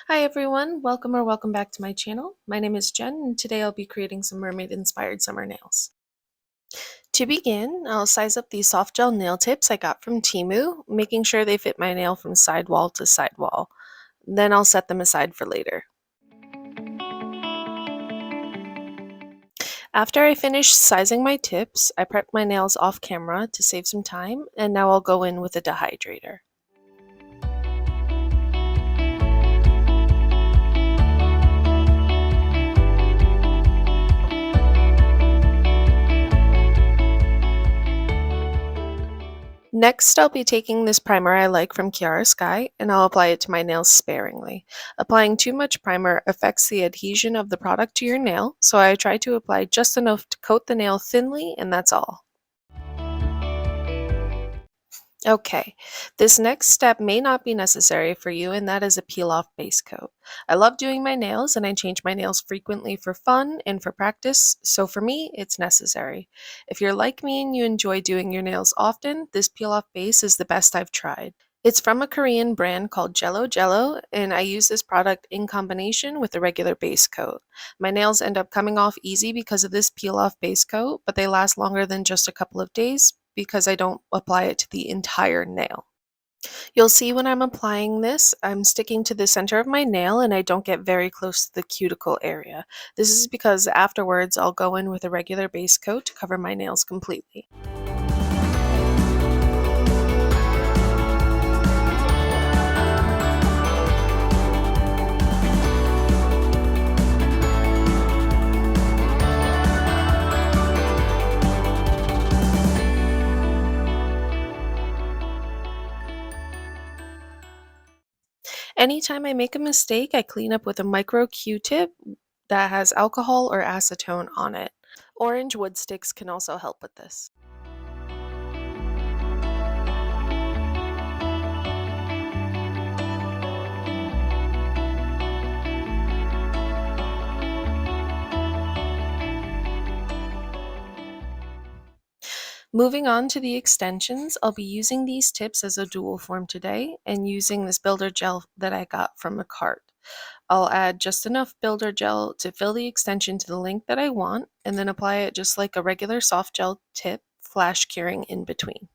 Hi everyone, welcome back to my channel. My name is Jen and today I'll be creating some mermaid inspired summer nails. To begin, I'll size up these soft gel nail tips I got from Temu, making sure they fit my nail from sidewall to sidewall. Then I'll set them aside for later. After I finish sizing my tips, I prep my nails off camera to save some time, and now I'll go in with a dehydrator. Next, I'll be taking this primer I like from Chiara Sky, and I'll apply it to my nails sparingly. Applying too much primer affects the adhesion of the product to your nail, so I try to apply just enough to coat the nail thinly, and that's all. Okay, this next step may not be necessary for you, and that is a peel-off base coat. I love doing my nails, and I change my nails frequently for fun and for practice, so for me, it's necessary. If you're like me and you enjoy doing your nails often, this peel-off base is the best I've tried. It's from a Korean brand called Jello Jello, and I use this product in combination with the regular base coat. My nails end up coming off easy because of this peel-off base coat, but they last longer than just a couple of days because I don't apply it to the entire nail. You'll see when I'm applying this, I'm sticking to the center of my nail and I don't get very close to the cuticle area. This is because afterwards I'll go in with a regular base coat to cover my nails completely. Anytime I make a mistake, I clean up with a micro Q-tip that has alcohol or acetone on it. Orange wood sticks can also help with this. Moving on to the extensions, I'll be using these tips as a dual form today and using this builder gel that I got from a cart. I'll add just enough builder gel to fill the extension to the length that I want and then apply it just like a regular soft gel tip, flash curing in between.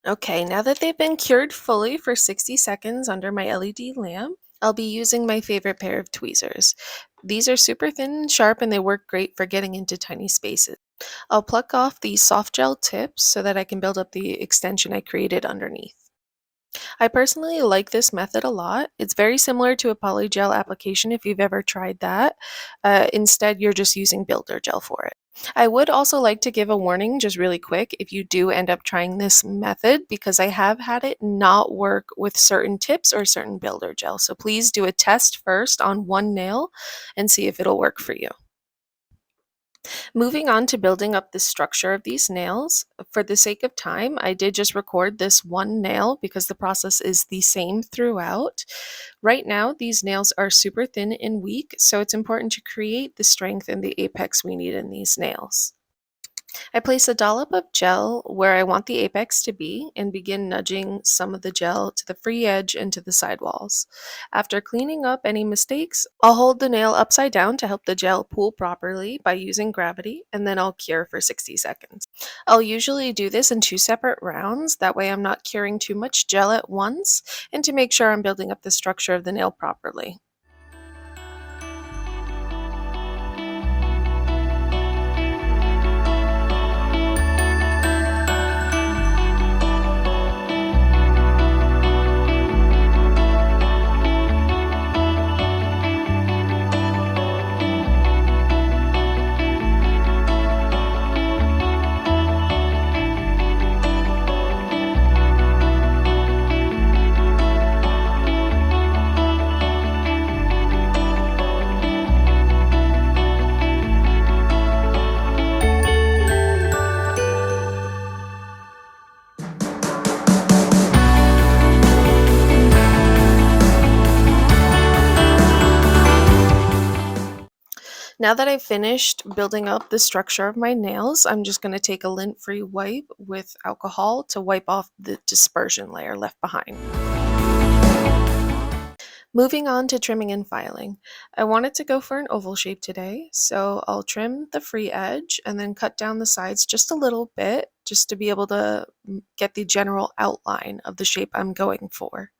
Okay, now that they've been cured fully for 60 seconds under my LED lamp, I'll be using my favorite pair of tweezers. These are super thin and sharp and they work great for getting into tiny spaces. I'll pluck off these soft gel tips so that I can build up the extension I created underneath. I personally like this method a lot. It's very similar to a polygel application if you've ever tried that. Instead, you're just using builder gel for it. I would also like to give a warning just really quick if you do end up trying this method because I have had it not work with certain tips or certain builder gel. So please do a test first on one nail and see if it'll work for you. Moving on to building up the structure of these nails, for the sake of time, I did just record this one nail because the process is the same throughout. Right now, these nails are super thin and weak, so it's important to create the strength and the apex we need in these nails. I place a dollop of gel where I want the apex to be and begin nudging some of the gel to the free edge and to the sidewalls. After cleaning up any mistakes, I'll hold the nail upside down to help the gel pool properly by using gravity, and then I'll cure for 60 seconds. I'll usually do this in two separate rounds, that way I'm not curing too much gel at once, and to make sure I'm building up the structure of the nail properly. Now that I've finished building up the structure of my nails, I'm just going to take a lint-free wipe with alcohol to wipe off the dispersion layer left behind. Moving on to trimming and filing. I wanted to go for an oval shape today, so I'll trim the free edge and then cut down the sides just a little bit just to be able to get the general outline of the shape I'm going for.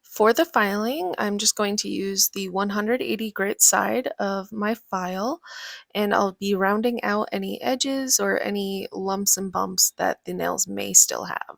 For the filing, I'm just going to use the 180 grit side of my file, and I'll be rounding out any edges or any lumps and bumps that the nails may still have.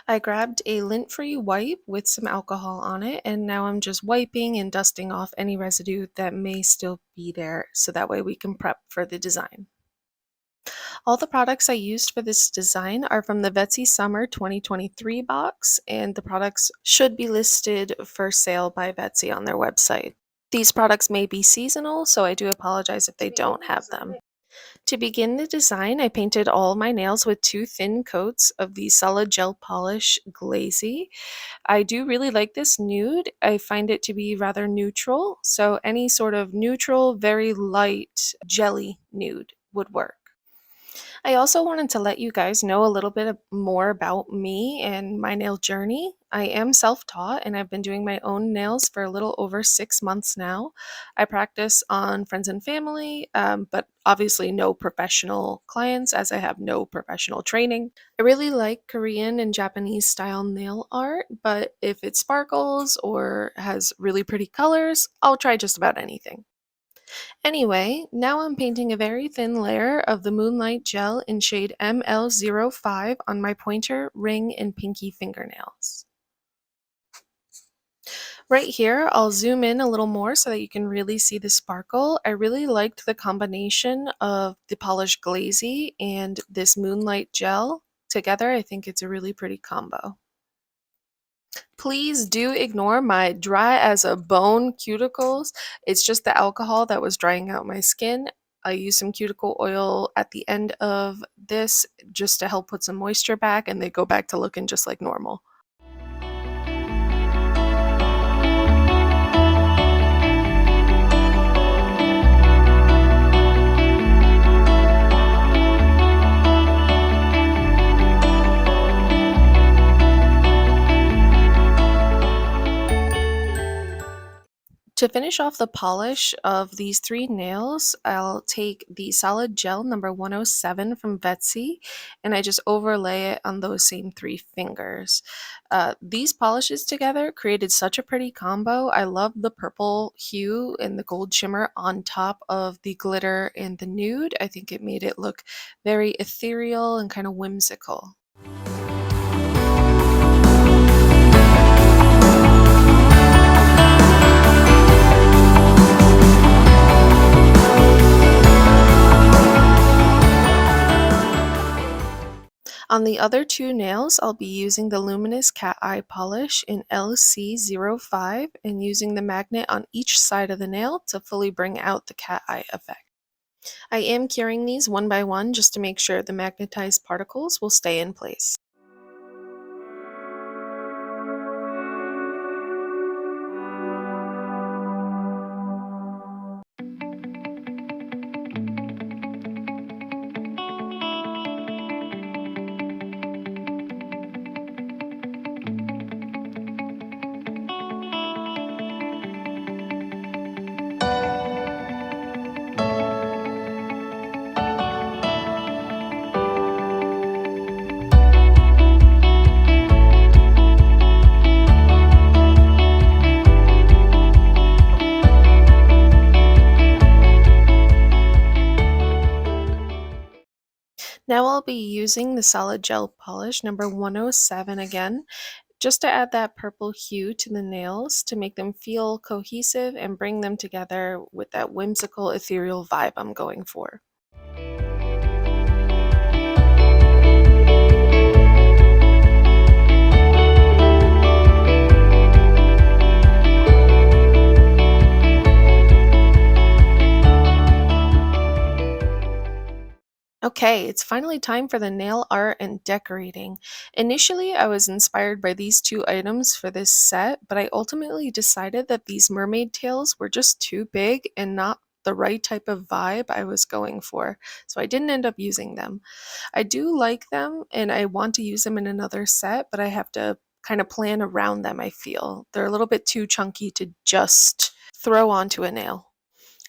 I grabbed a lint-free wipe with some alcohol on it, and now I'm just wiping and dusting off any residue that may still be there so that way we can prep for the design. All the products I used for this design are from the Vettsy Summer 2023 box, and the products should be listed for sale by Vettsy on their website. These products may be seasonal, so I do apologize if they don't have them. To begin the design, I painted all my nails with two thin coats of the solid gel polish glazy. I do really like this nude. I find it to be rather neutral, so any sort of neutral, very light jelly nude would work. I also wanted to let you guys know a little bit more about me and my nail journey. I am self taught and I've been doing my own nails for a little over 6 months now. I practice on friends and family, but obviously no professional clients as I have no professional training. I really like Korean and Japanese style nail art, but if it sparkles or has really pretty colors, I'll try just about anything. Anyway, now I'm painting a very thin layer of the Moonlight Gel in shade ML05 on my pointer, ring, and pinky fingernails. Right here, I'll zoom in a little more so that you can really see the sparkle. I really liked the combination of the polished glazy and this Moonlight Gel together. I think it's a really pretty combo. Please do ignore my dry as a bone cuticles. It's just the alcohol that was drying out my skin. I used some cuticle oil at the end of this just to help put some moisture back, and they go back to looking just like normal. To finish off the polish of these three nails, I'll take the solid gel number 107 from Vettsy and I just overlay it on those same three fingers. These polishes together created such a pretty combo. I love the purple hue and the gold shimmer on top of the glitter and the nude. I think it made it look very ethereal and kind of whimsical. On the other two nails, I'll be using the luminous cat eye polish in LC05 and using the magnet on each side of the nail to fully bring out the cat eye effect. I am curing these one by one just to make sure the magnetized particles will stay in place. Now I'll be using the solid gel polish number 107 again, just to add that purple hue to the nails to make them feel cohesive and bring them together with that whimsical ethereal vibe I'm going for. Okay, it's finally time for the nail art and decorating. Initially, I was inspired by these two items for this set, but I ultimately decided that these mermaid tails were just too big and not the right type of vibe I was going for, so I didn't end up using them. I do like them and I want to use them in another set, but I have to kind of plan around them, I feel. They're a little bit too chunky to just throw onto a nail.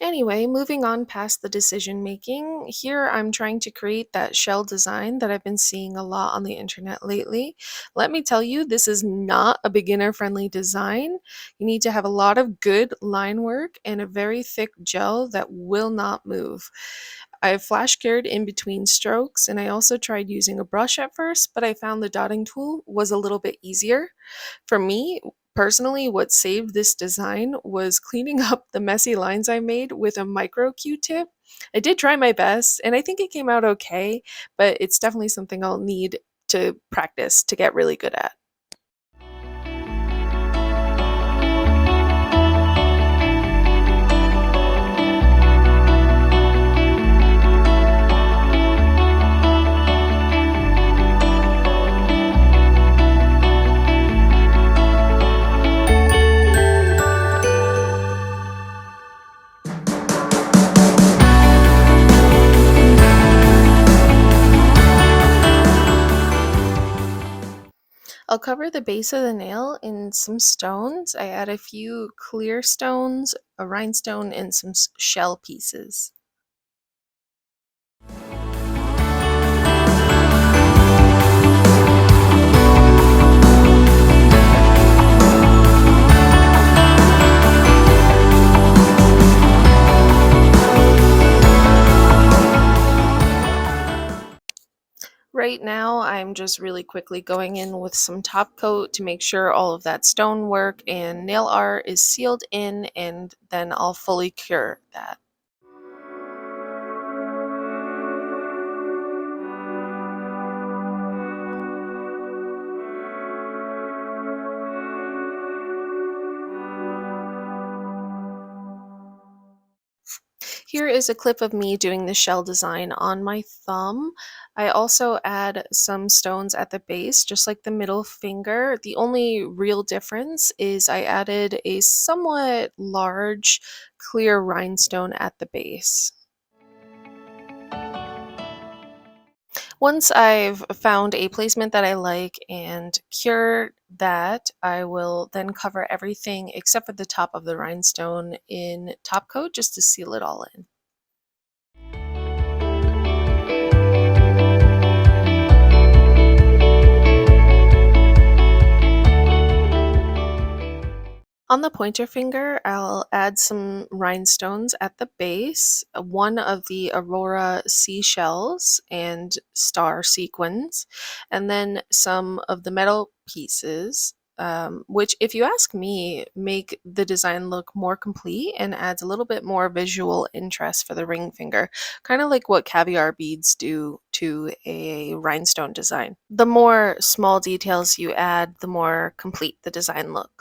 Anyway, moving on past the decision making, here I'm trying to create that shell design that I've been seeing a lot on the internet lately. Let me tell you, this is not a beginner friendly design. You need to have a lot of good line work and a very thick gel that will not move. I flash cured in between strokes and I also tried using a brush at first, but I found the dotting tool was a little bit easier. For me, personally, what saved this design was cleaning up the messy lines I made with a micro Q-tip. I did try my best, and I think it came out okay, but it's definitely something I'll need to practice to get really good at. I'll cover the base of the nail in some stones. I add a few clear stones, a rhinestone, and some shell pieces. Right now, I'm just really quickly going in with some top coat to make sure all of that stonework and nail art is sealed in, and then I'll fully cure that. Here is a clip of me doing the shell design on my thumb. I also add some stones at the base, just like the middle finger. The only real difference is I added a somewhat large clear rhinestone at the base. Once I've found a placement that I like and cured that, I will then cover everything except for the top of the rhinestone in top coat just to seal it all in. On the pointer finger, I'll add some rhinestones at the base, one of the Aurora seashells and star sequins, and then some of the metal pieces, which, if you ask me, make the design look more complete and adds a little bit more visual interest for the ring finger, kind of like what caviar beads do to a rhinestone design. The more small details you add, the more complete the design looks.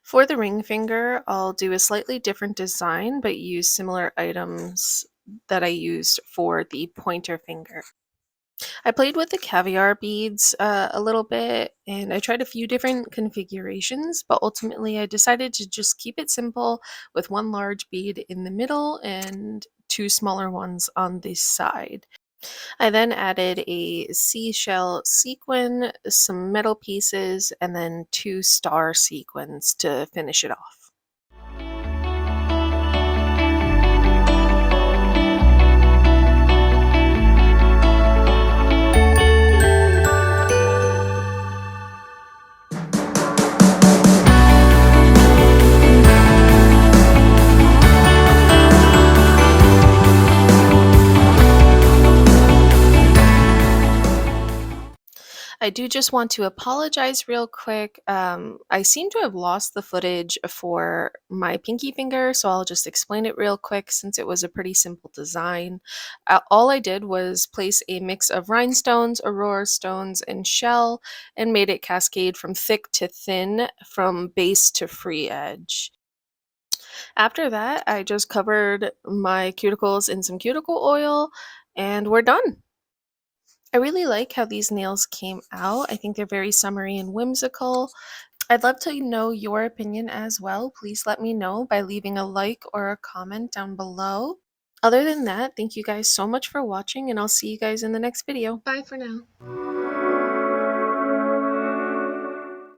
For the ring finger, I'll do a slightly different design, but use similar items that I used for the pointer finger. I played with the caviar beads a little bit, and I tried a few different configurations, but ultimately I decided to just keep it simple with one large bead in the middle and two smaller ones on the side. I then added a seashell sequin, some metal pieces, and then two star sequins to finish it off. I do just want to apologize real quick. I seem to have lost the footage for my pinky finger, so I'll just explain it real quick since it was a pretty simple design. All I did was place a mix of rhinestones, aurora stones, and shell and made it cascade from thick to thin, from base to free edge. After that, I just covered my cuticles in some cuticle oil and we're done. I really like how these nails came out. I think they're very summery and whimsical. I'd love to know your opinion as well. Please let me know by leaving a like or a comment down below. Other than that, thank you guys so much for watching, and I'll see you guys in the next video. Bye for now.